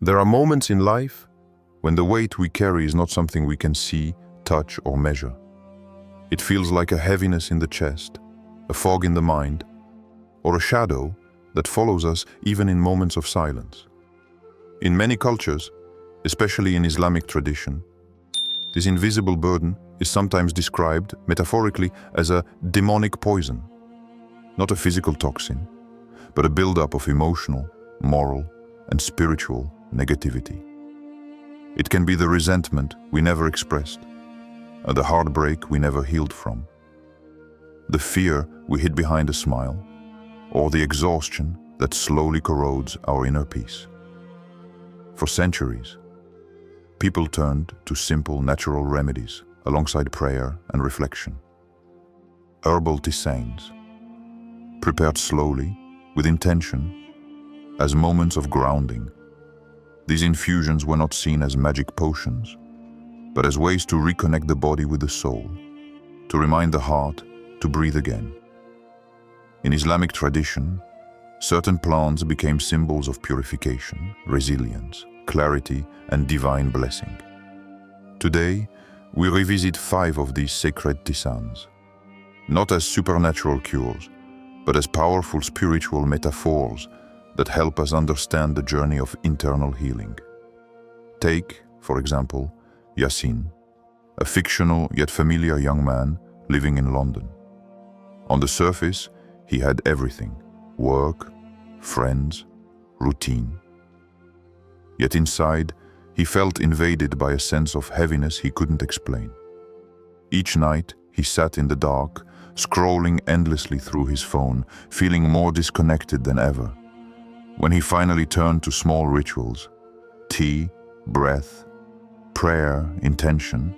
There are moments in life when the weight we carry is not something we can see, touch, or measure. It feels like a heaviness in the chest, a fog in the mind, or a shadow that follows us even in moments of silence. In many cultures, especially in Islamic tradition, this invisible burden is sometimes described metaphorically as a demonic poison, not a physical toxin, but a buildup of emotional, moral, and spiritual negativity. It can be the resentment we never expressed, the heartbreak we never healed from, the fear we hid behind a smile, or the exhaustion that slowly corrodes our inner peace. For centuries, people turned to simple natural remedies alongside prayer and reflection. Herbal tisanes, prepared slowly, with intention, as moments of grounding. These infusions were not seen as magic potions, but as ways to reconnect the body with the soul, to remind the heart to breathe again. In Islamic tradition, certain plants became symbols of purification, resilience, clarity, and divine blessing. Today, we revisit 5 of these sacred tisanes, not as supernatural cures, but as powerful spiritual metaphors that help us understand the journey of internal healing. Take, for example, Yasin, a fictional yet familiar young man living in London. On the surface, he had everything: work, friends, routine. Yet inside, he felt invaded by a sense of heaviness he couldn't explain. Each night, he sat in the dark, scrolling endlessly through his phone, feeling more disconnected than ever. When he finally turned to small rituals, tea, breath, prayer, intention,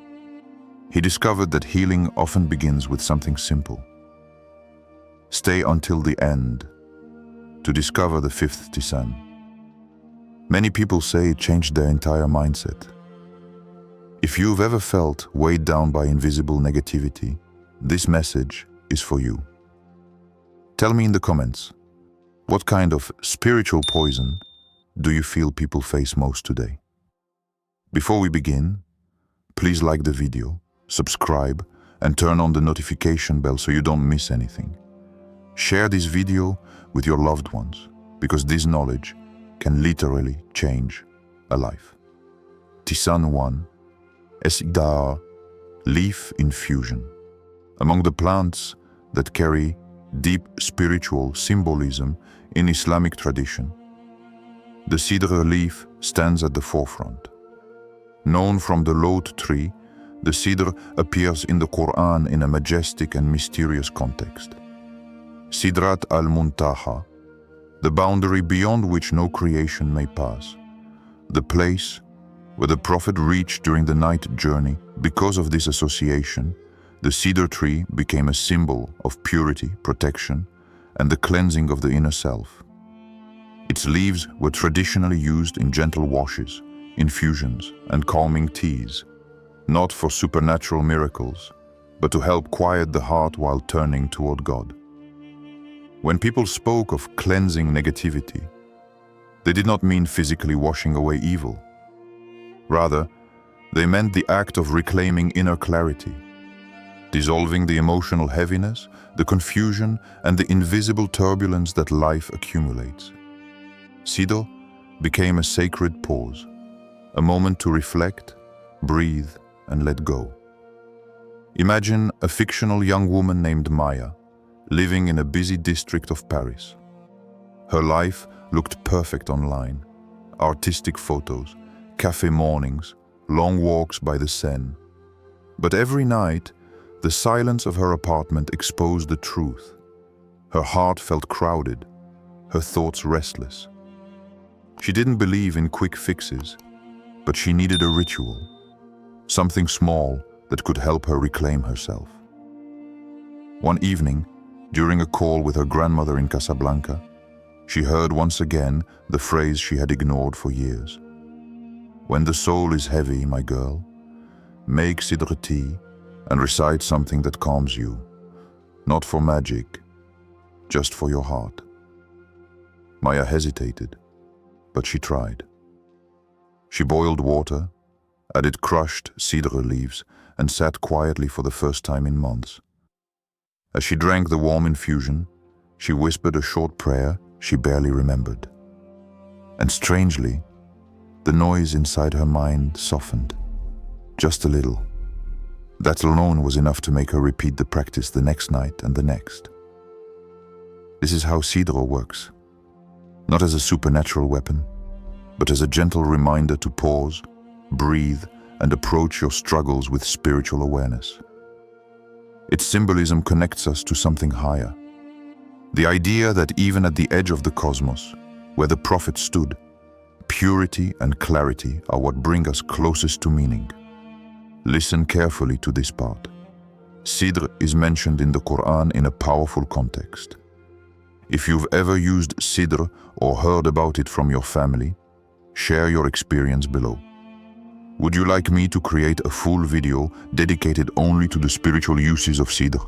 he discovered that healing often begins with something simple. Stay until the end to discover the 5th tisane. Many people say it changed their entire mindset. If you've ever felt weighed down by invisible negativity, this message is for you. Tell me in the comments, what kind of spiritual poison do you feel people face most today? Before we begin, please like the video, subscribe, and turn on the notification bell so you don't miss anything. Share this video with your loved ones, because this knowledge can literally change a life. Tisane 1, Esida, leaf infusion. Among the plants that carry deep spiritual symbolism in Islamic tradition, the cedar leaf stands at the forefront. Known from the lote tree, the cedar appears in the Quran in a majestic and mysterious context. Sidrat al-Muntaha, the boundary beyond which no creation may pass, the place where the Prophet reached during the night journey. Because of this association, the cedar tree became a symbol of purity, protection, and the cleansing of the inner self. Its leaves were traditionally used in gentle washes, infusions, and calming teas, not for supernatural miracles, but to help quiet the heart while turning toward God. When people spoke of cleansing negativity, they did not mean physically washing away evil. Rather, they meant the act of reclaiming inner clarity, dissolving the emotional heaviness, the confusion, and the invisible turbulence that life accumulates. Cedar became a sacred pause, a moment to reflect, breathe, and let go. Imagine a fictional young woman named Maya, living in a busy district of Paris. Her life looked perfect online: artistic photos, cafe mornings, long walks by the Seine. But every night, the silence of her apartment exposed the truth. Her heart felt crowded, her thoughts restless. She didn't believe in quick fixes, but she needed a ritual, something small that could help her reclaim herself. One evening, during a call with her grandmother in Casablanca, she heard once again the phrase she had ignored for years. When the soul is heavy, my girl, make cedar tea and recite something that calms you, not for magic, just for your heart. Maya hesitated, but she tried. She boiled water, added crushed cedar leaves, and sat quietly for the first time in months. As she drank the warm infusion, she whispered a short prayer she barely remembered. And strangely, the noise inside her mind softened, just a little. That alone was enough to make her repeat the practice the next night and the next. This is how cedar works, not as a supernatural weapon, but as a gentle reminder to pause, breathe, and approach your struggles with spiritual awareness. Its symbolism connects us to something higher. The idea that even at the edge of the cosmos, where the prophet stood, purity and clarity are what bring us closest to meaning. Listen carefully to this part. Cedar is mentioned in the Quran in a powerful context. If you've ever used cedar or heard about it from your family, share your experience below. Would you like me to create a full video dedicated only to the spiritual uses of cedar?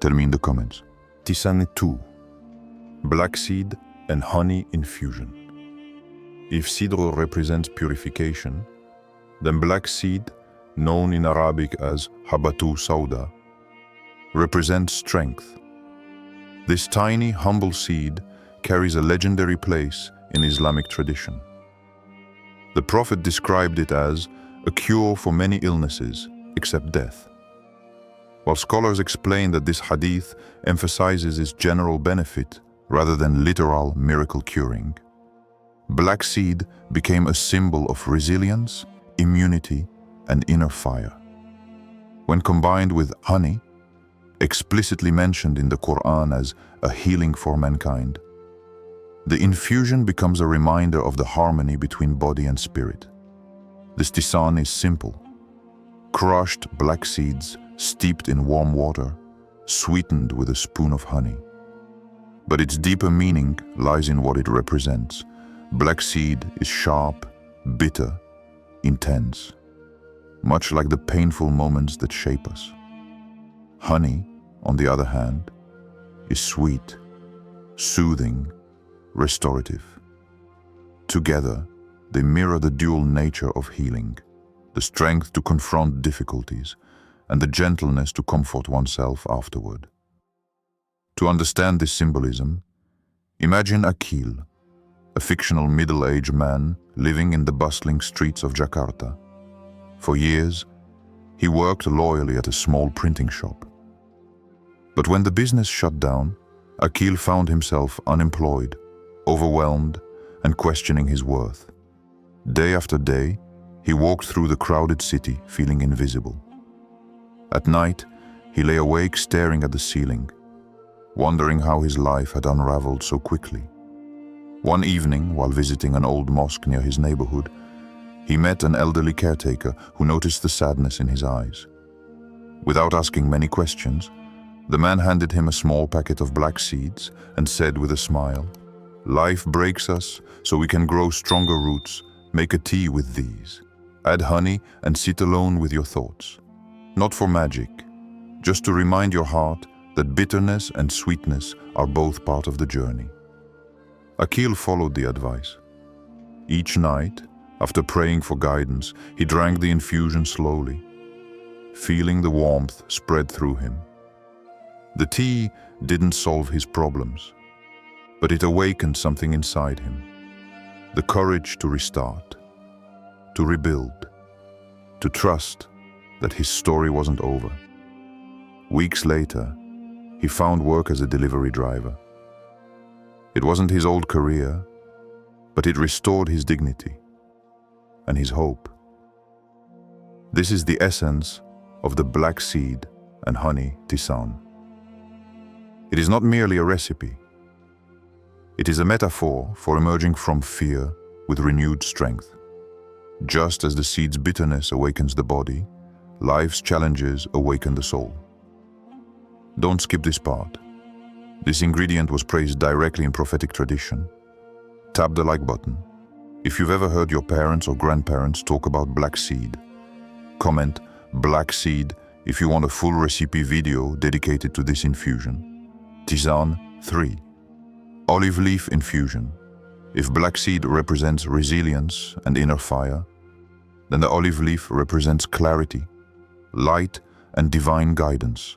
Tell me in the comments. Tisane 2. Black seed and honey infusion. If cedar represents purification, then black seed, known in Arabic as habatu sauda, represents strength. This tiny, humble seed carries a legendary place in Islamic tradition. The Prophet described it as a cure for many illnesses except death. While scholars explain that this hadith emphasizes its general benefit rather than literal miracle curing, black seed became a symbol of resilience, immunity, and inner fire. When combined with honey, explicitly mentioned in the Quran as a healing for mankind, the infusion becomes a reminder of the harmony between body and spirit. This tisane is simple. Crushed black seeds steeped in warm water, sweetened with a spoon of honey. But its deeper meaning lies in what it represents. Black seed is sharp, bitter, intense, much like the painful moments that shape us. Honey, on the other hand, is sweet, soothing, restorative. Together, they mirror the dual nature of healing, the strength to confront difficulties and the gentleness to comfort oneself afterward. To understand this symbolism, imagine Akil, a fictional middle-aged man living in the bustling streets of Jakarta. For years, he worked loyally at a small printing shop. But when the business shut down, Akil found himself unemployed, overwhelmed, and questioning his worth. Day after day, he walked through the crowded city, feeling invisible. At night, he lay awake staring at the ceiling, wondering how his life had unraveled so quickly. One evening, while visiting an old mosque near his neighborhood, he met an elderly caretaker who noticed the sadness in his eyes. Without asking many questions, the man handed him a small packet of black seeds and said with a smile, "Life breaks us so we can grow stronger roots. Make a tea with these. Add honey and sit alone with your thoughts. Not for magic, just to remind your heart that bitterness and sweetness are both part of the journey." Akil followed the advice. Each night, after praying for guidance, he drank the infusion slowly, feeling the warmth spread through him. The tea didn't solve his problems, but it awakened something inside him. The courage to restart, to rebuild, to trust that his story wasn't over. Weeks later, he found work as a delivery driver. It wasn't his old career, but it restored his dignity and his hope. This is the essence of the black seed and honey tisane. It is not merely a recipe. It is a metaphor for emerging from fear with renewed strength. Just as the seed's bitterness awakens the body, life's challenges awaken the soul. Don't skip this part. This ingredient was praised directly in prophetic tradition. Tap the like button if you've ever heard your parents or grandparents talk about black seed. Comment black seed if you want a full recipe video dedicated to this infusion. Tisane 3. Olive leaf infusion. If black seed represents resilience and inner fire, Then the olive leaf represents clarity, light, and divine guidance.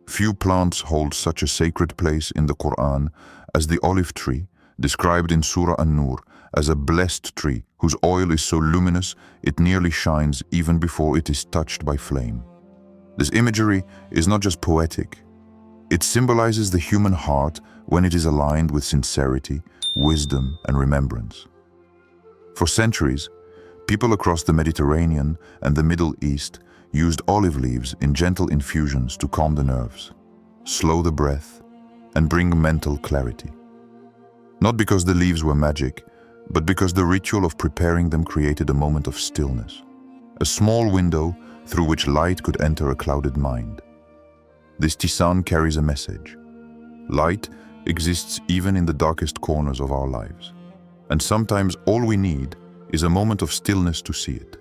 Few plants hold such a sacred place in the Quran as the olive tree, described in Surah An-Nur as a blessed tree whose oil is so luminous it nearly shines even before it is touched by flame. This imagery is not just poetic. It symbolizes the human heart when it is aligned with sincerity, wisdom, and remembrance. For centuries, people across the Mediterranean and the Middle East used olive leaves in gentle infusions to calm the nerves, slow the breath, and bring mental clarity. Not because the leaves were magic, but because the ritual of preparing them created a moment of stillness, a small window through which light could enter a clouded mind. This tisane carries a message. Light exists even in the darkest corners of our lives, and sometimes all we need is a moment of stillness to see it.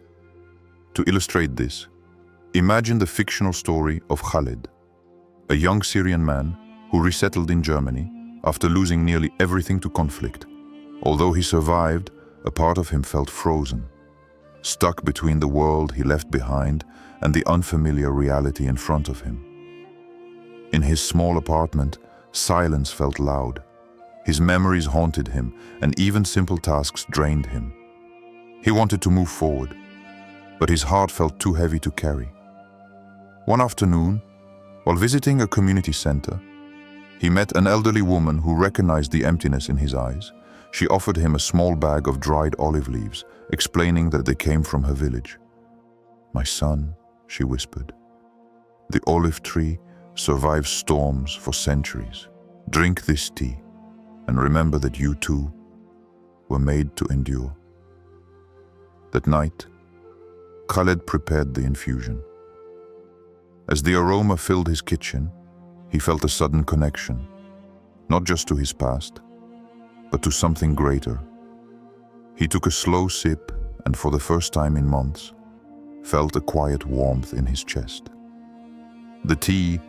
To illustrate this, imagine the fictional story of Khalid, a young Syrian man who resettled in Germany after losing nearly everything to conflict. Although he survived, a part of him felt frozen, stuck between the world he left behind and the unfamiliar reality in front of him. In his small apartment, silence felt loud. His memories haunted him, and even simple tasks drained him. He wanted to move forward, but his heart felt too heavy to carry. One afternoon, while visiting a community center, he met an elderly woman who recognized the emptiness in his eyes. She offered him a small bag of dried olive leaves, explaining that they came from her village. "My son," she whispered, "the olive tree survives storms for centuries. Drink this tea, and remember that you too were made to endure." That night, Khaled prepared the infusion. As the aroma filled his kitchen, he felt a sudden connection, not just to his past, but to something greater. He took a slow sip and for the first time in months, felt a quiet warmth in his chest. The tea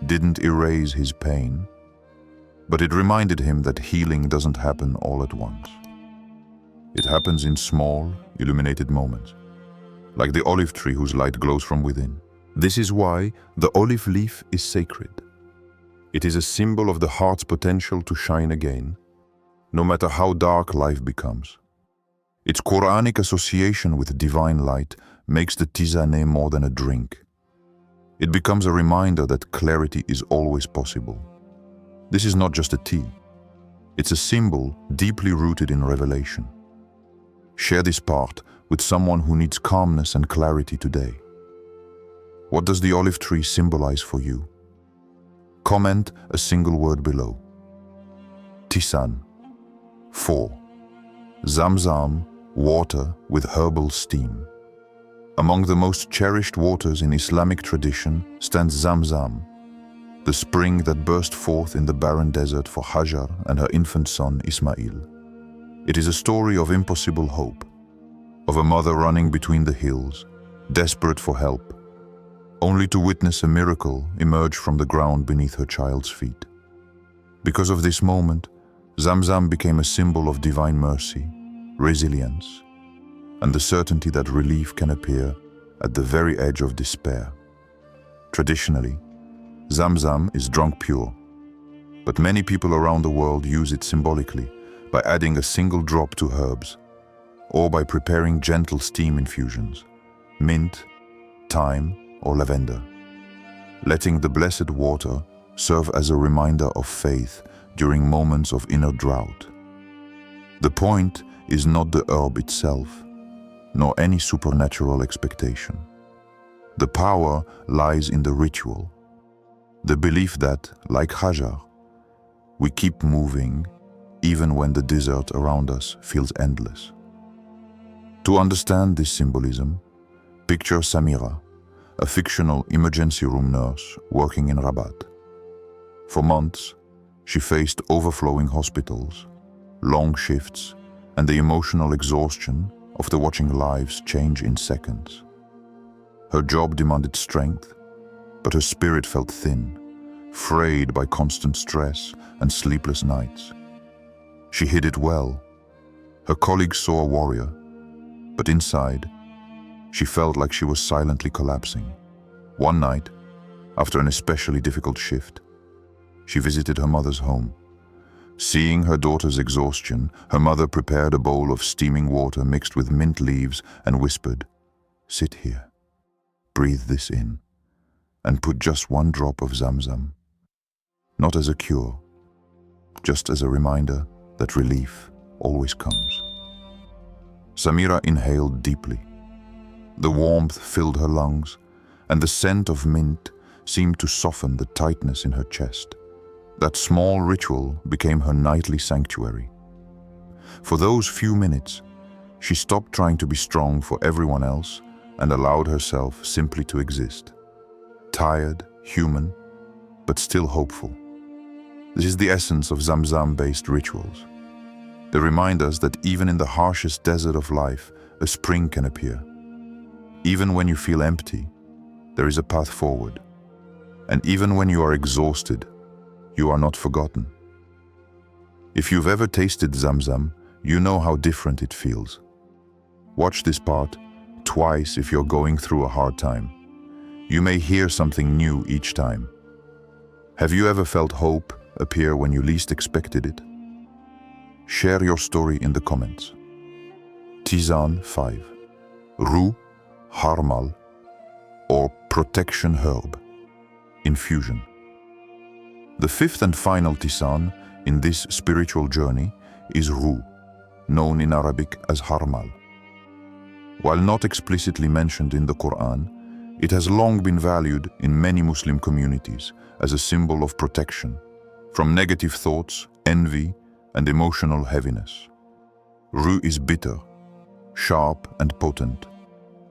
didn't erase his pain, but it reminded him that healing doesn't happen all at once. It happens in small, illuminated moments, like the olive tree whose light glows from within. This is why the olive leaf is sacred. It is a symbol of the heart's potential to shine again, no matter how dark life becomes. Its Quranic association with divine light makes the tisane more than a drink. It becomes a reminder that clarity is always possible. This is not just a tea. It's a symbol deeply rooted in revelation. Share this part with someone who needs calmness and clarity today. What does the olive tree symbolize for you? Comment a single word below. Tisane. 4. Zamzam, water with herbal steam. Among the most cherished waters in Islamic tradition stands Zamzam, the spring that burst forth in the barren desert for Hajar and her infant son Ismail. It is a story of impossible hope, of a mother running between the hills, desperate for help, only to witness a miracle emerge from the ground beneath her child's feet. Because of this moment, Zamzam became a symbol of divine mercy, resilience, and the certainty that relief can appear at the very edge of despair. Traditionally, Zamzam is drunk pure, but many people around the world use it symbolically by adding a single drop to herbs, or by preparing gentle steam infusions, mint, thyme, or lavender, letting the blessed water serve as a reminder of faith during moments of inner drought. The point is not the herb itself, nor any supernatural expectation. The power lies in the ritual, the belief that, like Hajar, we keep moving even when the desert around us feels endless. To understand this symbolism, picture Samira, a fictional emergency room nurse working in Rabat. For months, she faced overflowing hospitals, long shifts, and the emotional exhaustion of watching lives change in seconds. Her job demanded strength, but her spirit felt thin, frayed by constant stress and sleepless nights. She hid it well. Her colleagues saw a warrior, but inside, She felt like she was silently collapsing. One night, after an especially difficult shift, she visited her mother's home. Seeing her daughter's exhaustion, her mother prepared a bowl of steaming water mixed with mint leaves and whispered, "Sit here, breathe this in, and put just one drop of Zamzam. Not as a cure, just as a reminder that relief always comes." Samira inhaled deeply. The warmth filled her lungs, and the scent of mint seemed to soften the tightness in her chest. That small ritual became her nightly sanctuary. For those few minutes, she stopped trying to be strong for everyone else and allowed herself simply to exist. Tired, human, but still hopeful. This is the essence of Zamzam-based rituals. They remind us that even in the harshest desert of life, a spring can appear. Even when you feel empty, there is a path forward. And even when you are exhausted, you are not forgotten. If you've ever tasted Zamzam, you know how different it feels. Watch this part twice if you're going through a hard time. You may hear something new each time. Have you ever felt hope appear when you least expected it? Share your story in the comments. Tisane 5. Rue, Herbal, or Protection Herb. Infusion. The fifth and final tisane in this spiritual journey is Rue, known in Arabic as Herbal. While not explicitly mentioned in the Quran, it has long been valued in many Muslim communities as a symbol of protection from negative thoughts, envy, and emotional heaviness. Rue is bitter, sharp, and potent,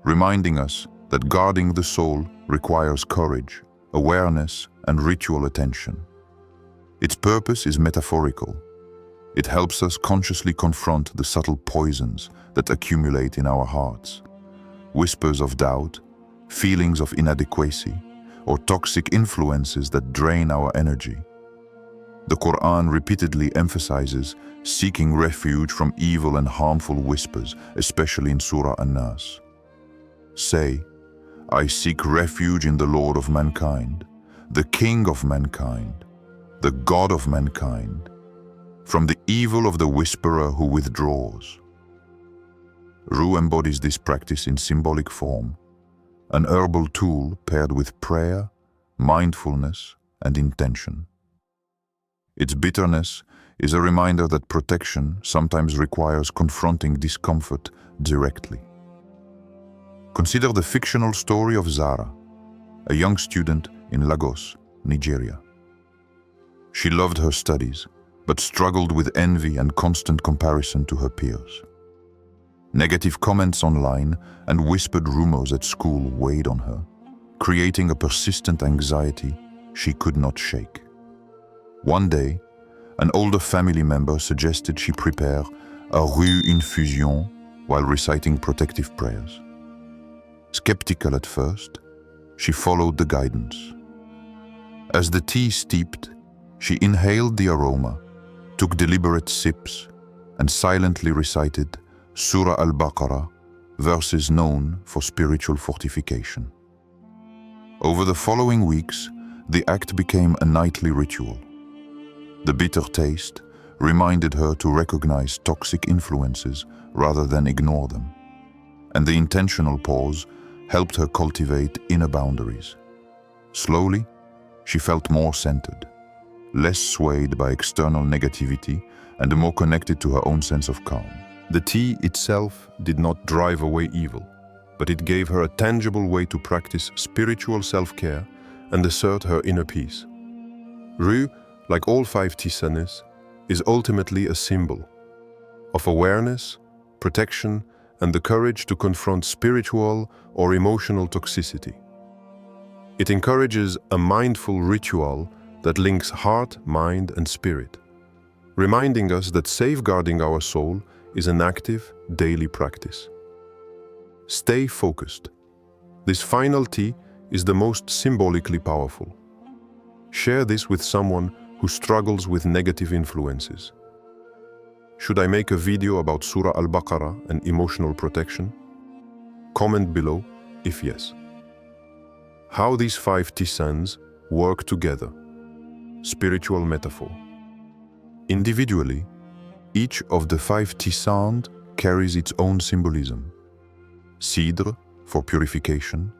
reminding us that guarding the soul requires courage, awareness, and ritual attention. Its purpose is metaphorical. It helps us consciously confront the subtle poisons that accumulate in our hearts. Whispers of doubt, feelings of inadequacy, or toxic influences that drain our energy. The Quran repeatedly emphasizes seeking refuge from evil and harmful whispers, especially in Surah An-Nas. Say, "I seek refuge in the Lord of mankind, the King of mankind, the God of mankind, from the evil of the whisperer who withdraws." Rue embodies this practice in symbolic form, an herbal tool paired with prayer, mindfulness, and intention. Its bitterness is a reminder that protection sometimes requires confronting discomfort directly. Consider the fictional story of Zara, a young student in Lagos, Nigeria. She loved her studies, but struggled with envy and constant comparison to her peers. Negative comments online and whispered rumors at school weighed on her, creating a persistent anxiety she could not shake. One day, an older family member suggested she prepare a rue infusion while reciting protective prayers. Skeptical at first, she followed the guidance. As the tea steeped, she inhaled the aroma, took deliberate sips, and silently recited Surah Al-Baqarah, verses known for spiritual fortification. Over the following weeks, the act became a nightly ritual. The bitter taste reminded her to recognize toxic influences rather than ignore them, and the intentional pause helped her cultivate inner boundaries. Slowly, she felt more centered, less swayed by external negativity and more connected to her own sense of calm. The tea itself did not drive away evil, but it gave her a tangible way to practice spiritual self-care and assert her inner peace. Rue, like all 5 tisanes, is ultimately a symbol of awareness, protection, and the courage to confront spiritual or emotional toxicity. It encourages a mindful ritual that links heart, mind, and spirit, reminding us that safeguarding our soul is an active, daily practice. Stay focused. This final tea is the most symbolically powerful. Share this with someone who struggles with negative influences. Should I make a video about Surah Al-Baqarah and emotional protection? Comment below if yes. How these 5 tisans work together. Spiritual metaphor. Individually, each of the 5 tisans carries its own symbolism. Cidre for purification,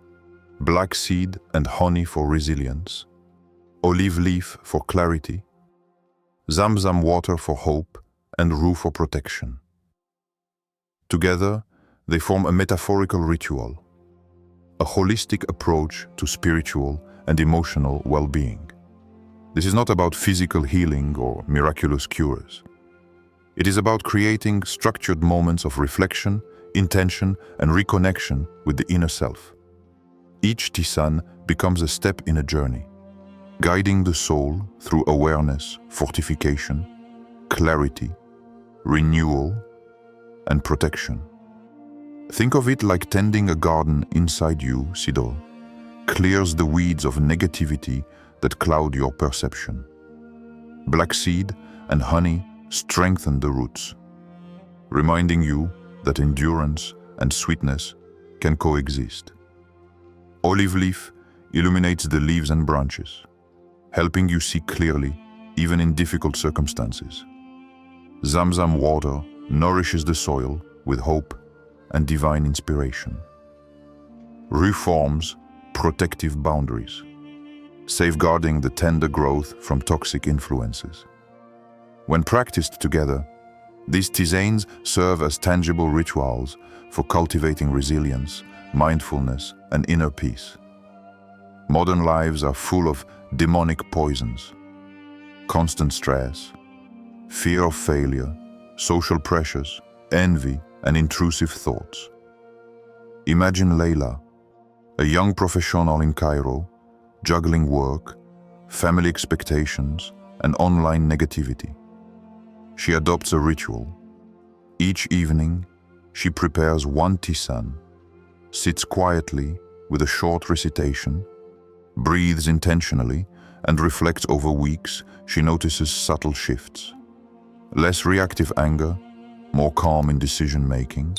black seed and honey for resilience, olive leaf for clarity, zamzam water for hope, and rue for protection. Together, they form a metaphorical ritual, a holistic approach to spiritual and emotional well-being. This is not about physical healing or miraculous cures. It is about creating structured moments of reflection, intention, and reconnection with the inner self. Each tisan becomes a step in a journey, guiding the soul through awareness, fortification, clarity, renewal, and protection. Think of it like tending a garden inside you, Sidol, clears the weeds of negativity that cloud your perception. Black seed and honey strengthen the roots, reminding you that endurance and sweetness can coexist. Olive leaf illuminates the leaves and branches, helping you see clearly even in difficult circumstances. Zamzam water nourishes the soil with hope and divine inspiration. Rue forms protective boundaries, safeguarding the tender growth from toxic influences. When practiced together, these tisanes serve as tangible rituals for cultivating resilience, mindfulness, and inner peace. Modern lives are full of demonic poisons, constant stress, fear of failure, social pressures, envy, and intrusive thoughts. Imagine Layla, a young professional in Cairo, juggling work, family expectations, and online negativity. She adopts a ritual. Each evening, she prepares one tisan, sits quietly with a short recitation, breathes intentionally, and reflects over weeks. She notices subtle shifts. Less reactive anger, more calm in decision-making,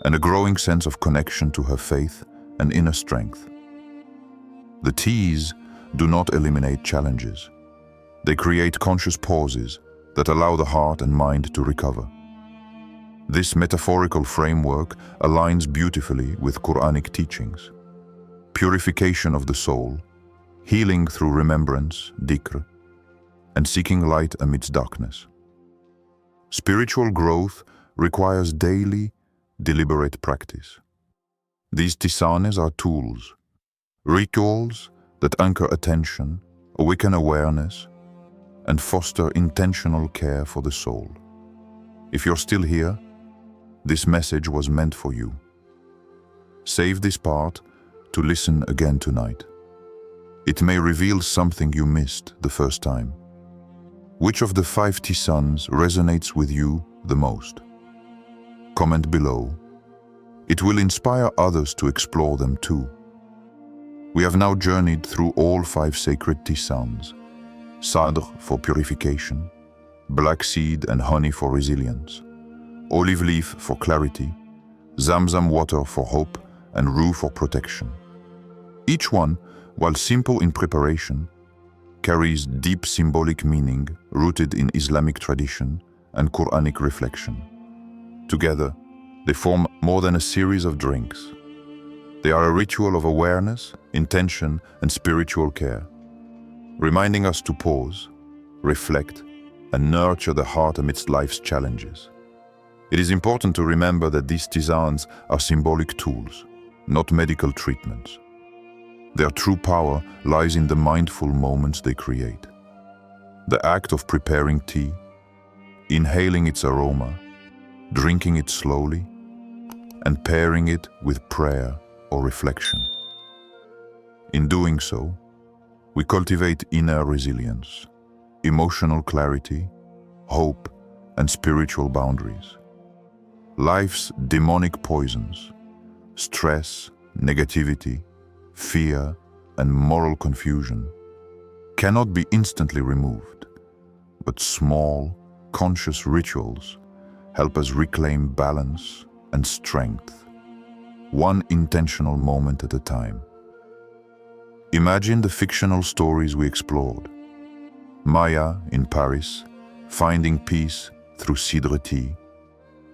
and a growing sense of connection to her faith and inner strength. The teas do not eliminate challenges. They create conscious pauses that allow the heart and mind to recover. This metaphorical framework aligns beautifully with Quranic teachings. Purification of the soul, healing through remembrance, dhikr, and seeking light amidst darkness. Spiritual growth requires daily, deliberate practice. These tisanes are tools, rituals that anchor attention, awaken awareness, and foster intentional care for the soul. If you're still here, this message was meant for you. Save this part to listen again tonight. It may reveal something you missed the first time. Which of the 5 tisans resonates with you the most? Comment below. It will inspire others to explore them too. We have now journeyed through all 5 sacred tisans. Cidre for purification, black seed and honey for resilience, olive leaf for clarity, zamzam water for hope, and rue for protection. Each one, while simple in preparation, carries deep symbolic meaning rooted in Islamic tradition and Quranic reflection. Together, they form more than a series of drinks. They are a ritual of awareness, intention, and spiritual care, reminding us to pause, reflect, and nurture the heart amidst life's challenges. It is important to remember that these tisans are symbolic tools, not medical treatments. Their true power lies in the mindful moments they create. The act of preparing tea, inhaling its aroma, drinking it slowly, and pairing it with prayer or reflection. In doing so, we cultivate inner resilience, emotional clarity, hope, and spiritual boundaries. Life's demonic poisons, stress, negativity, fear, and moral confusion cannot be instantly removed, but small, conscious rituals help us reclaim balance and strength. one intentional moment at a time. Imagine the fictional stories we explored. Maya in Paris, finding peace through cedar tea.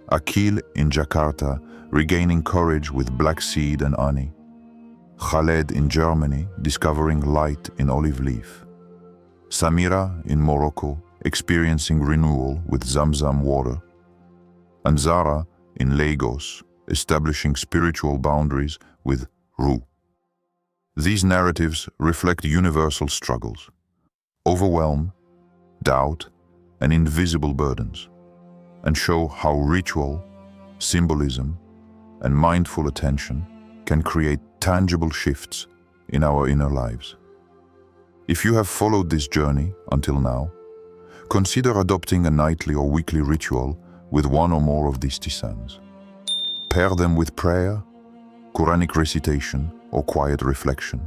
Akil in Jakarta, regaining courage with black seed and honey. Khaled in Germany, discovering light in olive leaf. Samira in Morocco, experiencing renewal with Zamzam water. And Zara in Lagos, establishing spiritual boundaries with Ru. These narratives reflect universal struggles, overwhelm, doubt, and invisible burdens, and show how ritual, symbolism, and mindful attention can create tangible shifts in our inner lives. If you have followed this journey until now, consider adopting a nightly or weekly ritual with one or more of these tisans. Pair them with prayer, Quranic recitation, or quiet reflection.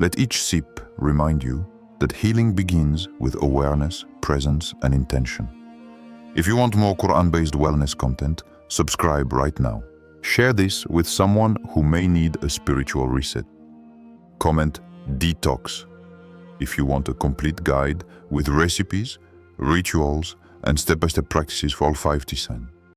Let each sip remind you that healing begins with awareness, presence, and intention. If you want more Quran-based wellness content, subscribe right now. Share this with someone who may need a spiritual reset. Comment Detox if you want a complete guide with recipes, rituals, and step-by-step practices for all 5 tisan.